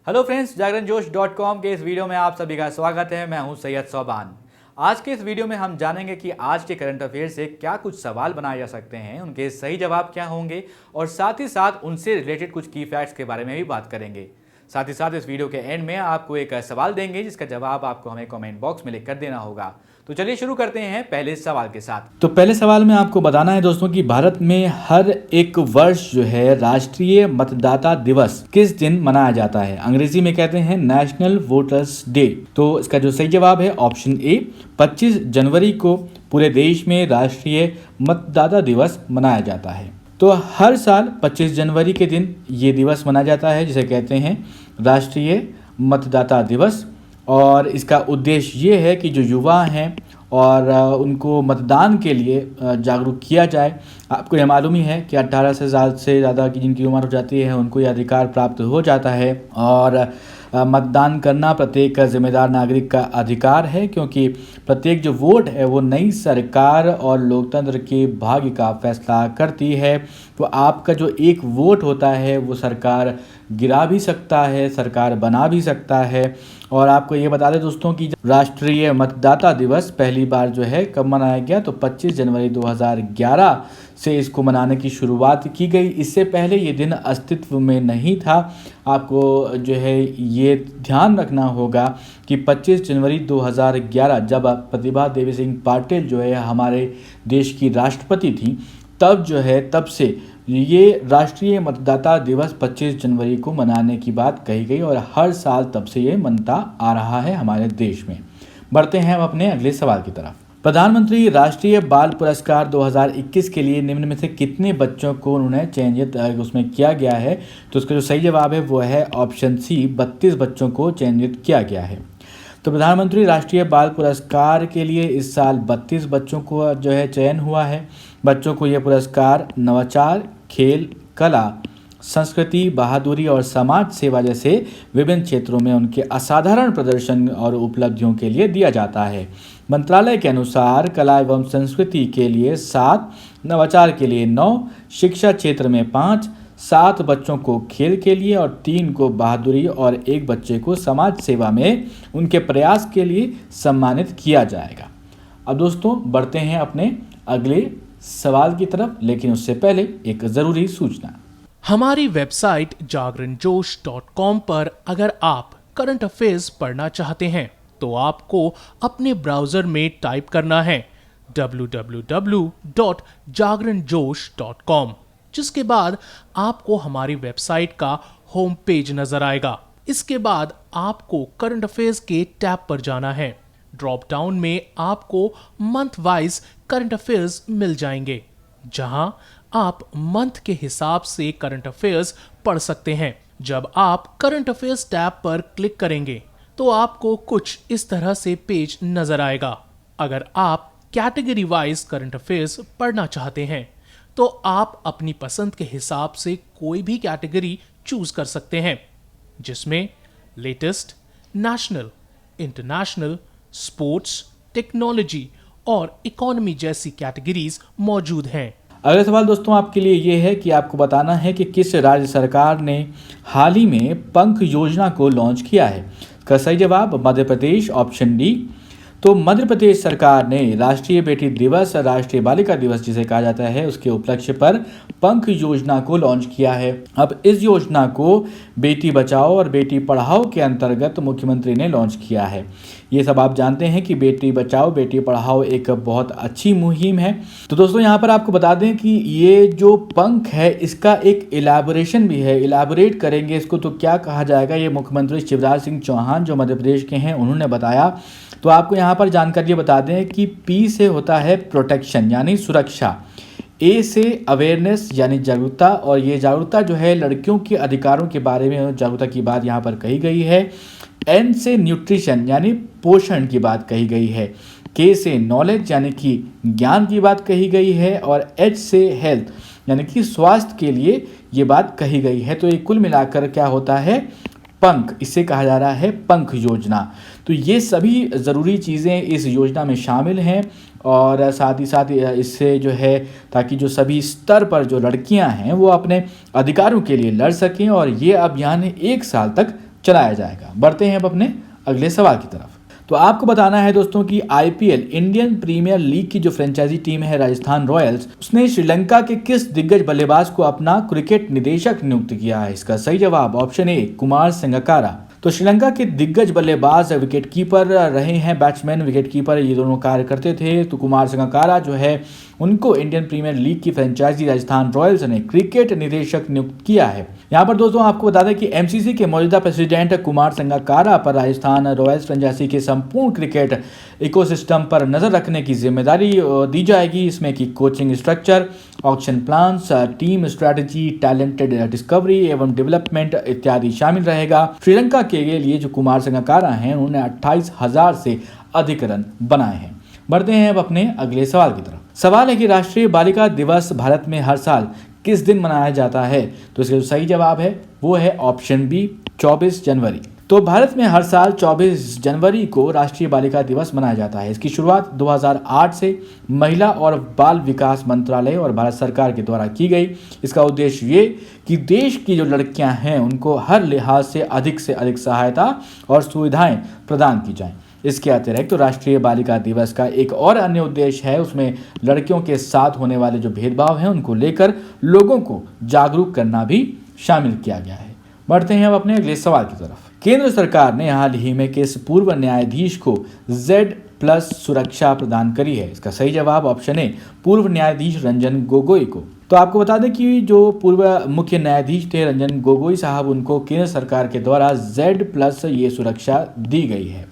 Hello friends, जागरणजोश.com के इस video में आप सभी का स्वागत है। मैं हूं सैयद सोबान। आज के इस वीडियो में हम जानेंगे कि आज के करंट अफेयर से क्या कुछ सवाल बनाए जा सकते हैं, उनके सही जवाब क्या होंगे और साथ ही साथ उनसे रिलेटेड कुछ की फैक्ट्स के बारे में भी बात करेंगे। साथ ही साथ इस वीडियो के एंड में आपको एक सवाल देंगे जिसका जवाब आपको हमें कमेंट बॉक्स में लिख कर देना होगा। तो चलिए शुरू करते हैं पहले सवाल के साथ। तो पहले सवाल में आपको बताना है दोस्तों कि भारत में हर एक वर्ष जो है राष्ट्रीय मतदाता दिवस किस दिन मनाया जाता है। अंग्रेजी में कहते हैं नेशनल वोटर्स डे। तो इसका जो सही जवाब है ऑप्शन ए, 25 जनवरी को पूरे देश में राष्ट्रीय मतदाता दिवस मनाया जाता है। तो हर साल 25 जनवरी के दिन ये दिवस मनाया जाता है जिसे कहते हैं राष्ट्रीय मतदाता दिवस। और इसका उद्देश्य ये है कि जो युवा हैं और उनको मतदान के लिए जागरूक किया जाए। आपको यह मालूम ही है कि 18 साल से ज़्यादा की जिनकी उम्र हो जाती है उनको यह अधिकार प्राप्त हो जाता है और मतदान करना प्रत्येक जिम्मेदार नागरिक का अधिकार है, क्योंकि प्रत्येक जो वोट है वो नई सरकार और लोकतंत्र के भाग्य का फैसला करती है। तो आपका जो एक वोट होता है वो सरकार गिरा भी सकता है, सरकार बना भी सकता है। और आपको ये बता दें दोस्तों कि राष्ट्रीय मतदाता दिवस पहली बार जो है कब मनाया गया, तो 25 जनवरी 2011 से इसको मनाने की शुरुआत की गई। इससे पहले ये दिन अस्तित्व में नहीं था। आपको जो है ये ध्यान रखना होगा कि 25 जनवरी 2011 जब प्रतिभा देवी सिंह पाटिल जो है हमारे देश की राष्ट्रपति थी, तब से ये राष्ट्रीय मतदाता दिवस 25 जनवरी को मनाने की बात कही गई और हर साल तब से ये मनता आ रहा है हमारे देश में। बढ़ते हैं हम अपने अगले सवाल की तरफ। प्रधानमंत्री राष्ट्रीय बाल पुरस्कार 2021 के लिए निम्न में से कितने बच्चों को उन्होंने चयनित उसमें किया गया है। तो उसका जो सही जवाब है वो है ऑप्शन सी, 32 बच्चों को चयनित किया गया है। तो प्रधानमंत्री राष्ट्रीय बाल पुरस्कार के लिए इस साल 32 बच्चों को जो है चयन हुआ है। बच्चों को यह पुरस्कार नवाचार, खेल, कला, संस्कृति, बहादुरी और समाज सेवा जैसे विभिन्न क्षेत्रों में उनके असाधारण प्रदर्शन और उपलब्धियों के लिए दिया जाता है। मंत्रालय के अनुसार कला एवं संस्कृति के लिए 7, नवाचार के लिए 9, शिक्षा क्षेत्र में 5, 7 बच्चों को खेल के लिए और 3 को बहादुरी और 1 बच्चे को समाज सेवा में उनके प्रयास के लिए सम्मानित किया जाएगा। अब दोस्तों बढ़ते हैं अपने अगले सवाल की तरफ, लेकिन उससे पहले एक ज़रूरी सूचना। हमारी वेबसाइट जागरणजोश.com पर अगर आप करंट अफेयर्स पढ़ना चाहते हैं तो आपको अपने ब्राउजर में टाइप करना है www.jagranjosh.com, जिसके बाद आपको हमारी वेबसाइट का होम पेज नजर आएगा। इसके बाद आपको करंट अफेयर्स के टैब पर जाना है। ड्रॉप डाउन में आपको मंथ वाइज करंट अफेयर्स मिल जाएंगे, जहां आप मंथ के हिसाब से करंट अफेयर्स पढ़ सकते हैं। जब आप करंट अफेयर्स टैब पर क्लिक करेंगे तो आपको कुछ इस तरह से पेज नजर आएगा। अगर आप कैटेगरी वाइज करंट अफेयर्स पढ़ना चाहते हैं तो आप अपनी पसंद के हिसाब से कोई भी कैटेगरी चूज कर सकते हैं, जिसमें latest, national, international, sports, technology और इकोनॉमी जैसी कैटेगरीज मौजूद हैं। अगला सवाल दोस्तों आपके लिए ये है कि आपको बताना है कि किस राज्य सरकार ने हाल ही में पंख योजना को लॉन्च किया है। इसका सही जवाब मध्य प्रदेश, ऑप्शन डी। तो मध्य प्रदेश सरकार ने राष्ट्रीय बेटी दिवस, राष्ट्रीय बालिका दिवस जिसे कहा जाता है, उसके उपलक्ष्य पर पंख योजना को लॉन्च किया है। अब इस योजना को बेटी बचाओ और बेटी पढ़ाओ के अंतर्गत मुख्यमंत्री ने लॉन्च किया है। ये सब आप जानते हैं कि बेटी बचाओ बेटी पढ़ाओ एक बहुत अच्छी मुहिम है। तो दोस्तों यहाँ पर आपको बता दें कि ये जो पंख है इसका एक इलैबोरेशन भी है। इलैबोरेट करेंगे इसको तो क्या कहा जाएगा, ये मुख्यमंत्री शिवराज सिंह चौहान जो मध्य प्रदेश के हैं उन्होंने बताया। तो आपको यहाँ पर जानकारी बता दें कि पी से होता है प्रोटेक्शन यानी सुरक्षा, ए से अवेयरनेस यानी जागरूकता, और ये जागरूकता जो है लड़कियों के अधिकारों के बारे में जागरूकता की बात यहाँ पर कही गई है। एन से न्यूट्रिशन यानी पोषण की बात कही गई है। के से नॉलेज यानी कि ज्ञान की बात कही गई है और एच से हेल्थ यानी कि स्वास्थ्य के लिए ये बात कही गई है। तो ये कुल मिलाकर क्या होता है, पंख, इसे कहा जा रहा है पंख योजना। तो ये सभी ज़रूरी चीज़ें इस योजना में शामिल हैं और साथ ही साथ इससे जो है ताकि जो सभी स्तर पर जो लड़कियां हैं वो अपने अधिकारों के लिए लड़ सकें और ये अभियान 1 साल तक चलाया जाएगा। बढ़ते हैं अब अपने अगले सवाल की तरफ। तो आपको बताना है दोस्तों कि आईपीएल इंडियन प्रीमियर लीग की जो फ्रेंचाइजी टीम है राजस्थान रॉयल्स, उसने श्रीलंका के किस दिग्गज बल्लेबाज को अपना क्रिकेट निदेशक नियुक्त किया है? इसका सही जवाब ऑप्शन ए कुमार संगकारा। तो श्रीलंका के दिग्गज बल्लेबाज विकेटकीपर रहे हैं, बैट्समैन विकेटकीपर ये दोनों कार्य करते थे। तो कुमार संगकारा जो है उनको इंडियन प्रीमियर लीग की फ्रेंचाइजी राजस्थान रॉयल्स ने क्रिकेट निदेशक नियुक्त किया है। यहाँ पर दोस्तों आपको बता दें कि एमसीसी के मौजूदा प्रेसिडेंट कुमार संगकारा पर राजस्थान रॉयल्स फ्रेंचाइजी के संपूर्ण क्रिकेट इकोसिस्टम पर नजर रखने की जिम्मेदारी दी जाएगी। इसमें कि coaching structure, auction plans, team strategy, talented discovery एवं डेवलपमेंट इत्यादि शामिल रहेगा। श्रीलंका के लिए जो कुमार संगकारा हैं उन्होंने 28,000 से अधिक रन बनाए हैं। बढ़ते हैं अब अपने अगले सवाल की तरफ। सवाल है कि राष्ट्रीय बालिका दिवस भारत में हर साल किस दिन मनाया जाता है? तो इसका जो सही जवाब है वो है ऑप्शन बी 24 जनवरी। तो भारत में हर साल 24 जनवरी को राष्ट्रीय बालिका दिवस मनाया जाता है। इसकी शुरुआत 2008 से महिला और बाल विकास मंत्रालय और भारत सरकार के द्वारा की गई। इसका उद्देश्य ये कि देश की जो लड़कियां हैं उनको हर लिहाज से अधिक सहायता और सुविधाएं प्रदान की जाएं। इसके अतिरिक्त तो राष्ट्रीय बालिका दिवस का एक और अन्य उद्देश्य है, उसमें लड़कियों के साथ होने वाले जो भेदभाव हैं उनको लेकर लोगों को जागरूक करना भी शामिल किया गया है। बढ़ते हैं अब अपने अगले सवाल की तरफ। केंद्र सरकार ने हाल ही में किस पूर्व न्यायाधीश को Z+ सुरक्षा प्रदान करी है? इसका सही जवाब ऑप्शन ए पूर्व न्यायाधीश रंजन गोगोई को। तो आपको बता दें कि जो पूर्व मुख्य न्यायाधीश थे रंजन गोगोई साहब, उनको केंद्र सरकार के द्वारा Z+ ये सुरक्षा दी गई है।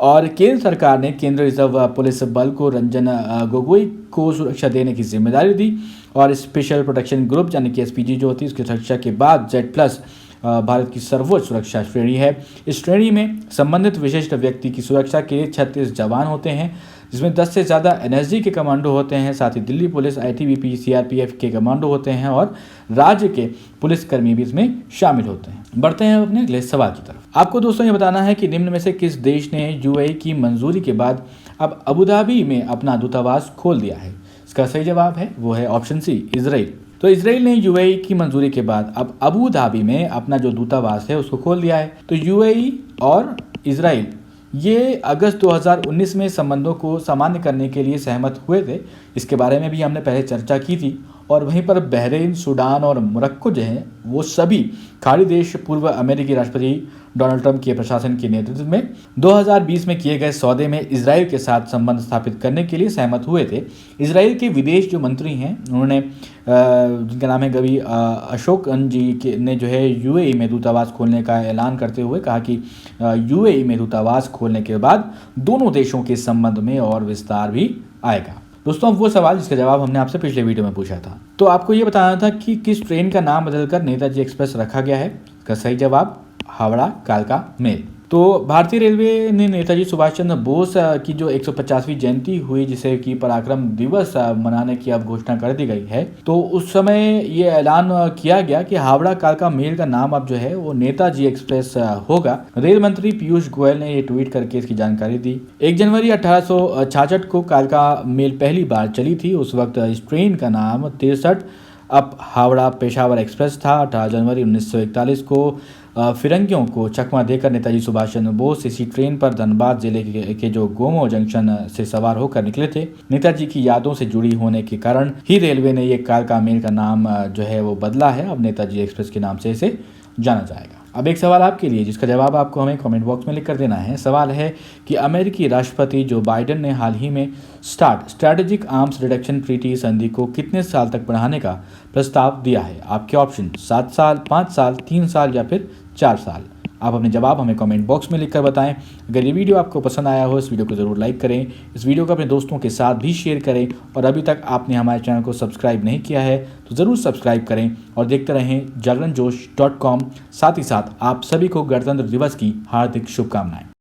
और केंद्र सरकार ने केंद्रीय रिजर्व पुलिस बल को रंजन गोगोई को सुरक्षा देने की जिम्मेदारी दी और स्पेशल प्रोटेक्शन ग्रुप यानी कि एसपीजी जो होती है उसकी सुरक्षा के बाद Z+ भारत की सर्वोच्च सुरक्षा श्रेणी है। इस श्रेणी में संबंधित विशिष्ट व्यक्ति की सुरक्षा के लिए 36 जवान होते हैं, जिसमें 10 से ज़्यादा एनएसजी के कमांडो होते हैं। साथ ही दिल्ली पुलिस, आईटीबीपी, सीआरपीएफ के कमांडो होते हैं और राज्य के पुलिसकर्मी भी इसमें शामिल होते हैं। बढ़ते हैं अपने अगले सवाल की तरफ। आपको दोस्तों ये बताना है कि निम्न में से किस देश ने यूएई की मंजूरी के बाद अब अबू धाबी में अपना दूतावास खोल दिया है? इसका सही जवाब है वो है ऑप्शन सी इजराइल। तो इजराइल ने यूएई की मंजूरी के बाद अब अबू धाबी में अपना जो दूतावास है उसको खोल दिया है। तो यूएई और इजराइल ये अगस्त 2019 में संबंधों को सामान्य करने के लिए सहमत हुए थे। इसके बारे में भी हमने पहले चर्चा की थी। और वहीं पर बहरीन, सूडान और मोरक्को जो हैं वो सभी खाड़ी देश पूर्व अमेरिकी राष्ट्रपति डोनाल्ड ट्रंप के प्रशासन के नेतृत्व में 2020 में किए गए सौदे में इजराइल के साथ संबंध स्थापित करने के लिए सहमत हुए थे। इजराइल के विदेश जो मंत्री हैं उन्होंने जिनका नाम है गवी अशोकन जी ने जो है यूएई में दूतावास खोलने का ऐलान करते हुए कहा कि यूएई में दूतावास खोलने के बाद दोनों देशों के संबंध में और विस्तार भी आएगा। दोस्तों वो सवाल जिसका जवाब हमने आपसे पिछले वीडियो में पूछा था। तो आपको ये बताना था कि किस ट्रेन का नाम बदलकर नेताजी एक्सप्रेस रखा गया है? इसका सही जवाब हावड़ा कालका मेल। तो भारतीय रेलवे ने नेताजी सुभाष चंद्र बोस की जो 150वीं जयंती हुई जिसे कि पराक्रम दिवस मनाने की अब घोषणा कर दी गई है, तो उस समय ये ऐलान किया गया कि हावड़ा कालका मेल का नाम अब जो है वो नेताजी एक्सप्रेस होगा। रेल मंत्री पीयूष गोयल ने ये ट्वीट करके इसकी जानकारी दी। 1 जनवरी 1866 को कालका मेल पहली बार चली थी। उस वक्त इस ट्रेन का नाम 63 अब हावड़ा पेशावर एक्सप्रेस था। 18 जनवरी 1941 को फिरंगियों को चकमा देकर नेताजी सुभाष चंद्र बोस इसी ट्रेन पर धनबाद जिले के जो गोमो जंक्शन से सवार होकर निकले थे। नेताजी की यादों से जुड़ी होने के कारण ही रेलवे ने ये कालका मेल का नाम जो है वो बदला है। अब नेताजी एक्सप्रेस के नाम से इसे जाना जाएगा। अब एक सवाल आपके लिए जिसका जवाब आपको हमें कमेंट बॉक्स में लिख कर देना है। सवाल है कि अमेरिकी राष्ट्रपति जो बाइडेन ने हाल ही में स्ट्रैटेजिक आर्म्स रिडक्शन ट्रीटी संधि को कितने साल तक बढ़ाने का प्रस्ताव दिया है? आपके ऑप्शन 7 साल, 5 साल, 3 साल या फिर 4 साल। आप अपने जवाब हमें कमेंट बॉक्स में लिखकर बताएं। अगर ये वीडियो आपको पसंद आया हो इस वीडियो को ज़रूर लाइक करें, इस वीडियो को अपने दोस्तों के साथ भी शेयर करें और अभी तक आपने हमारे चैनल को सब्सक्राइब नहीं किया है तो ज़रूर सब्सक्राइब करें और देखते रहें जागरणजोश.com। साथ ही साथ आप सभी को गणतंत्र दिवस की हार्दिक शुभकामनाएं।